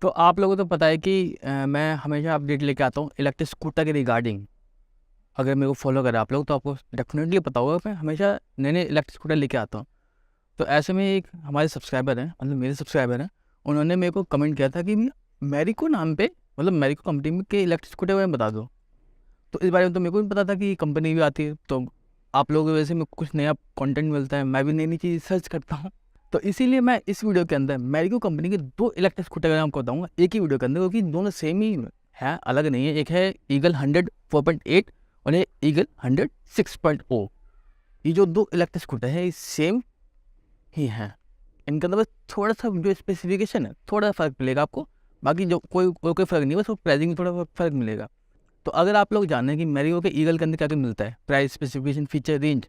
तो आप लोगों को तो पता है कि मैं हमेशा अपडेट लेके आता हूँ इलेक्ट्रिक स्कूटर के रिगार्डिंग। अगर मेरे को फॉलो करें आप लोग तो आपको डेफिनेटली पता होगा, मैं हमेशा नए नए इलेक्ट्रिक स्कूटर लेके आता हूँ। तो ऐसे में एक हमारे सब्सक्राइबर हैं, मतलब मेरे सब्सक्राइबर हैं, उन्होंने मेरे को कमेंट किया था कि मैरिको नाम पे, मतलब मैरिको कंपनी में के इलेक्ट्रिक स्कूटर के बारे में बता दो। तो इस बारे में तो मेरे को भी पता था कि कंपनी भी आती है, तो आप लोगों की वजह से मेरे को कुछ नया कंटेंट मिलता है, मैं भी नई नई चीज़ सर्च करता हूँ। तो इसीलिए मैं इस वीडियो के अंदर मैरिको कंपनी के 2 इलेक्ट्रिक स्कूटर का नाम आपको बताऊँगा एक ही वीडियो के अंदर, क्योंकि दोनों सेम ही है, अलग नहीं है। एक है ईगल 100 4.8 और एक ईगल 100 6.0। ये जो 2 इलेक्ट्रिक स्कूटर है ये सेम ही हैं। इनके अंदर बस थोड़ा सा जो स्पेसिफिकेशन है थोड़ा फ़र्क मिलेगा आपको, बाकी जो कोई फ़र्क नहीं है, बस वो प्राइसिंग में थोड़ा फ़र्क मिलेगा। तो अगर आप लोग जान रहे हैं कि मैरिको के ईगल के अंदर क्या क्या मिलता है, प्राइस, स्पेसिफिकेशन, फीचर, रेंज,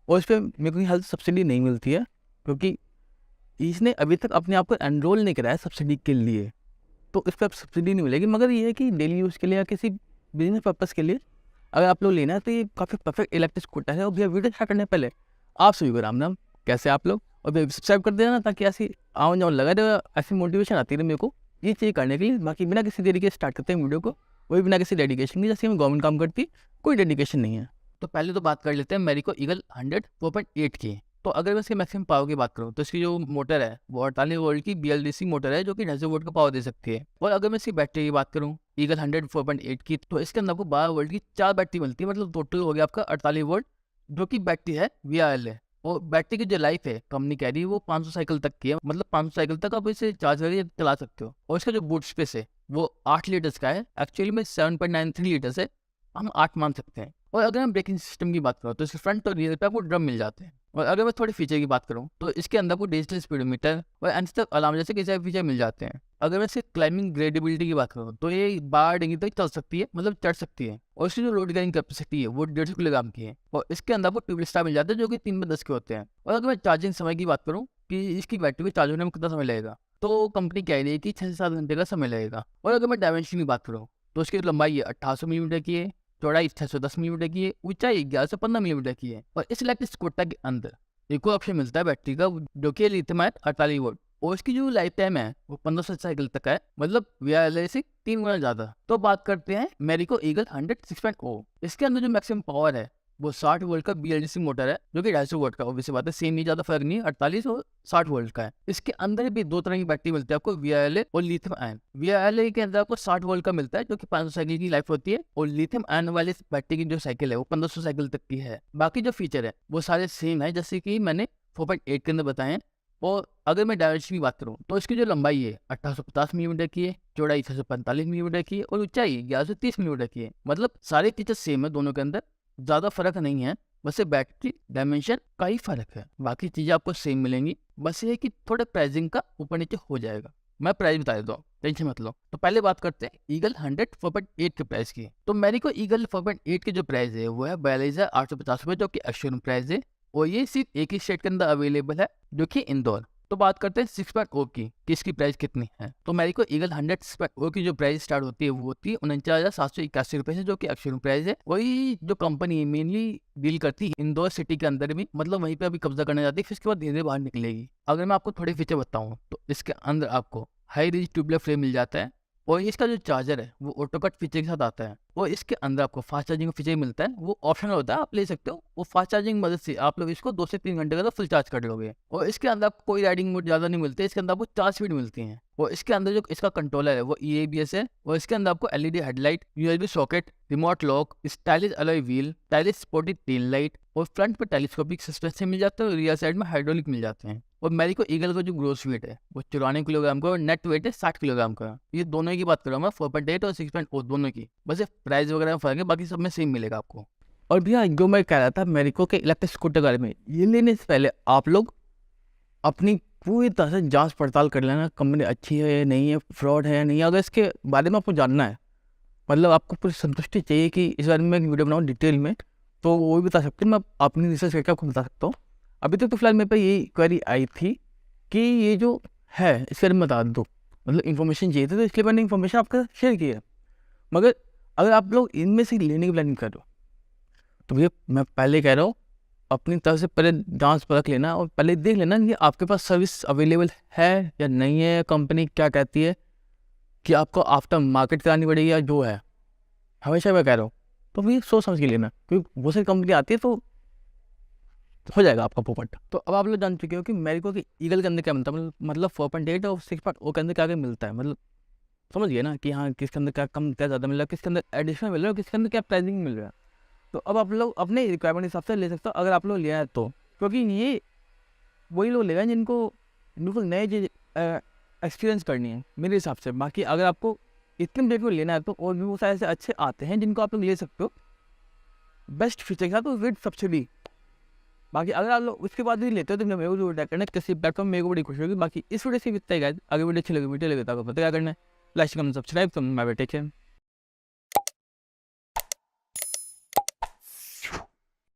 और इस पर मेरे को हेल्थ सब्सिडी नहीं मिलती है, क्योंकि इसने अभी तक अपने आप को एनरोल नहीं कराया सब्सिडी के लिए, तो इस पर सब्सिडी नहीं मिलेगी। मगर ये है कि डेली यूज़ के लिए या किसी बिजनेस पर्पज़ के लिए अगर आप लोग लेना है तो ये काफ़ी परफेक्ट इलेक्ट्रिक स्कूटर है। और भैया वीडियो स्टार्ट करने से पहले आप सभी को राम राम, कैसे आप लोग, और भैया सब्सक्राइब कर देना ताकि ऐसी आवन जावन लगा रहे, ऐसी मोटिवेशन आती रहे मेरे को ये चीज़ करने के लिए। बाकी बिना किसी देरी के स्टार्ट करते हैं वीडियो को, वही बिना किसी डेडिकेशन की, जैसे मैं गवर्नमेंट काम करती, कोई डेडिकेशन नहीं है। तो पहले तो बात कर लेते हैं मैरिको ईगल 100 4.8 की। तो अगर मैं इसके मैक्सिमम पावर की बात करूँ तो इसकी जो मोटर है वो 48 वोल्ट की BLDC मोटर है, जो कि 250 वोल्ट का पावर दे सकती है। और अगर मैं इसकी बैटरी की बात करूँ ईगल 100 4.8 की, तो इसके अंदर आपको 12 वोल्ट की 4 बैटरी मिलती है, मतलब टोटल हो गया आपका 48 वोल्ट, जो कि बैटरी है VRL है। और बैटरी की जो लाइफ है कंपनी कह रही है वो 500 साइकिल तक की है, मतलब 500 साइकिल तक आप इसे चार्ज करके चला सकते हो। और इसका जो बूट स्पेस है वो 8 लीटर्स का है, एक्चुअली में 7.93 लीटर्स है, हम 8 मान सकते हैं। और अगर हम ब्रेकिंग सिस्टम की बात करूँ तो इसके फ्रंट और रियर पे आपको ड्रम मिल जाते हैं। और अगर मैं थोड़ी फीचर की बात करूँ तो इसके अंदर आपको डिजिटल स्पीडोमीटर और एंटी अलार्म जैसे कई सारे फीचर मिल जाते हैं। अगर मैं इसके क्लाइंबिंग ग्रेडेबिलिटी की बात करूँ तो ये 12 डिग्री तक चल सकती है, मतलब चढ़ सकती है। और इसकी जो लोड कैरिंग कैपेसिटी है वो 150 किलोग्राम की है। और इसके अंदर आपको ट्यूबलेस टायर मिल जाते हैं, जो कि 3 में 10 के होते हैं। और अगर मैं चार्जिंग समय की बात करूँ कि इसकी बैटरी को चार्ज होने में कितना समय लगेगा, तो कंपनी कह रही है कि 6 से 7 घंटे का समय लगेगा। और अगर मैं डायमेंशन की बात करूँ तो इसकी लंबाई 1800 मिलीमीटर की है, चौड़ाई 610 मिलीमीटर की है, ऊंचाई 1115 मिलीमीटर की है। और इस इलेक्ट्रिक स्कूटर के अंदर एक और ऑप्शन मिलता है बैटरी का, जो कि लिथियम आयन 48 वोल्ट। और इसकी जो लाइफ टाइम है वो 1500 साइकिल तक है, मतलब VRL से 3 गुना ज्यादा। तो बात करते हैं मैरिको ईगल 100 6.0। इसके अंदर जो मैक्सिमम पावर है वो 60 वोल्ट का BLDC मोटर है, जो कि 250 वोल्ट का, ऑब्वियस बात है, सेम ही, ज्यादा फर्क नहीं है, 48 और 60 वोल्ट का है। इसके अंदर भी 2 तरह की बैटरी मिलती है आपको, VRLA और लिथियम आयन। VRLA के अंदर आपको 60 वोल्ट का मिलता है, जो कि 500 साइकिल की लाइफ होती है, और लिथियम आयन वाली बैटरी की जो साइकिल है वो 1500 साइकिल तक की है। बाकी जो फीचर है वो सारे सेम है, जैसे कि मैंने 4.8 के अंदर बताए हैं। और अगर मैं डायमेंशन की बात करूँ तो इसकी जो लंबाई है 1850 मिलीमीटर की है, चौड़ाई 645 मिलीमीटर की है, और ऊंचाई 1130 मिलीमीटर की है। मतलब सारे फीचर सेम है दोनों के अंदर, ज़्यादा फर्क नहीं है, बस ये बैटरी डायमेंशन का ही फर्क है, बाकी चीज़ें आपको सेम मिलेंगी। बस ये है कि थोड़ा प्राइसिंग का ऊपर नीचे हो जाएगा। मैं प्राइस बता देता हूँ, टेंशन मत लो। तो पहले बात करते हैं ईगल 100 4.8 के प्राइस की। तो मेरी को ईगल 4.8 की जो प्राइस है वो है 42,850 रुपये, जो कि एक्चुअल प्राइस है। और ये सिर्फ एक ही स्टेट के अंदर अवेलेबल है, जो कि इंदौर। तो बात करते हैं 6.0 की कि इसकी प्राइस कितनी है। तो मेरी को ईगल 100 6.0 की जो प्राइस स्टार्ट होती है वो होती है 49,781 रुपये से, जो कि एक्चुअल प्राइस है। वही जो कंपनी मेनली डील करती है इंदौर सिटी के अंदर भी, मतलब वहीं पे अभी कब्जा करने जाती है, फिर उसके बाद धीरे धीरे बाहर निकलेगी। अगर मैं आपको थोड़े फीचर बताऊँ तो इसके अंदर आपको हाई रिज ट्यूबलेस फ्रेम मिल जाता है, और इसका जो चार्जर है वो ऑटो कट फीचर के साथ आता है। और इसके अंदर आपको फास्ट चार्जिंग का फीचर मिलता है, वो ऑप्शनल होता है, आप ले सकते हो। वो फास्ट चार्जिंग मदद से आप लोग इसको 2 से 3 घंटे का फुल चार्ज कर लोगे। और इसके अंदर आपको कोई राइडिंग मोड ज़्यादा नहीं मिलते, इसके अंदर आपको 4 स्पीड मिलती हैं। और इसके अंदर जो इसका कंट्रोलर है वो EABS है। और इसके अंदर आपको LED headlight, USB socket, remote lock, stylish alloy wheel, stylish sporty tail light, और फ्रंट पे टेलीस्कोपिक सस्पेंशन मिल जाता है, और रियर साइड में हाइड्रोलिक मिल जाते हैं। और मेरिको ईगल का जो ग्रोस वेट है वो 94 किलोग्राम का, और नेट वेट है 60 किलोग्राम का। ये दोनों की बात कर रहा हूँ मैं, 4.8 और 6.0 दोनों की। बस ये प्राइस वगैरह में फर्क है, बाकी सब में सेम मिलेगा आपको। और भैया जो मैं कह रहा था मेरिको के इलेक्ट्रिक स्कूटर के बारे में, ये लेने से पहले आप लोग अपनी पूरी तरह से जांच पड़ताल कर लेना, कंपनी अच्छी है या नहीं है, फ्रॉड है या नहीं है। अगर इसके बारे में आपको जानना है, मतलब आपको पूरी संतुष्टि चाहिए कि इस बारे में मैं एक वीडियो बनाऊँ डिटेल में, तो वो भी बता सकते हैं, मैं अपनी रिसर्च करके आपको बता सकता हूँ। अभी तक तो फिलहाल मेरे पे यही क्वेरी आई थी कि ये जो है इसके बारे में बता दो, मतलब इन्फॉर्मेशन चाहिए थी, तो इसलिए मैंने इन्फॉर्मेशन आपके साथ शेयर की है। मगर अगर आप लोग इनमें से लेने की प्लानिंग कर रहे हो तो भैया मैं पहले कह रहा हूँ, अपनी तरफ से पहले जांच परख लेना, और पहले देख लेना कि आपके पास सर्विस अवेलेबल है या नहीं है, कंपनी क्या कहती है। कि आपको आफ्टर मार्केट करानी पड़ेगी या जो है, हमेशा मैं कह रहा हूँ तो भी सोच समझ के लेना, क्योंकि बहुत सारी कंपनी आती है तो हो जाएगा आपका पोपट। तो अब आप लोग जान चुके हो कि मेरिको की ईगल के अंदर क्या मिलता है, मतलब 4.8 और 6.0 के अंदर क्या क्या मिलता है, मतलब समझ गए ना कि हाँ किसके अंदर क्या कम क्या ज़्यादा मिल रहा है, किसके अंदर एडिशनल मिल रहा है, किसके अंदर क्या प्राइसिंग मिल रहा है। तो अब आप लोग अपने रिक्वायरमेंट हिसाब से ले सकते हो अगर आप लोग लिया है तो, क्योंकि ये वही लोग लेगा जिनको बिल्कुल नए चीज़ एक्सपीरियंस करनी है मेरे हिसाब से। बाकी अगर आपको इतने बजट में लेना है तो और भी बहुत सारे ऐसे अच्छे आते हैं जिनको आप लोग ले सकते हो बेस्ट फीचर के साथ विद सब्सिडी। बाकी अगर आप लोग उसके बाद भी लेते हो तो मेरे को जो करना है किसी प्लेटफॉर्म, मेरे को बड़ी खुशी होगी। बाकी इस वीडियो से इतना ही गाइस, अगर वीडियो अच्छी लगी वीडियो लगे तो आपको पता क्या करना है, लाइक कमेंट सब्सक्राइब। तो मैं बैठे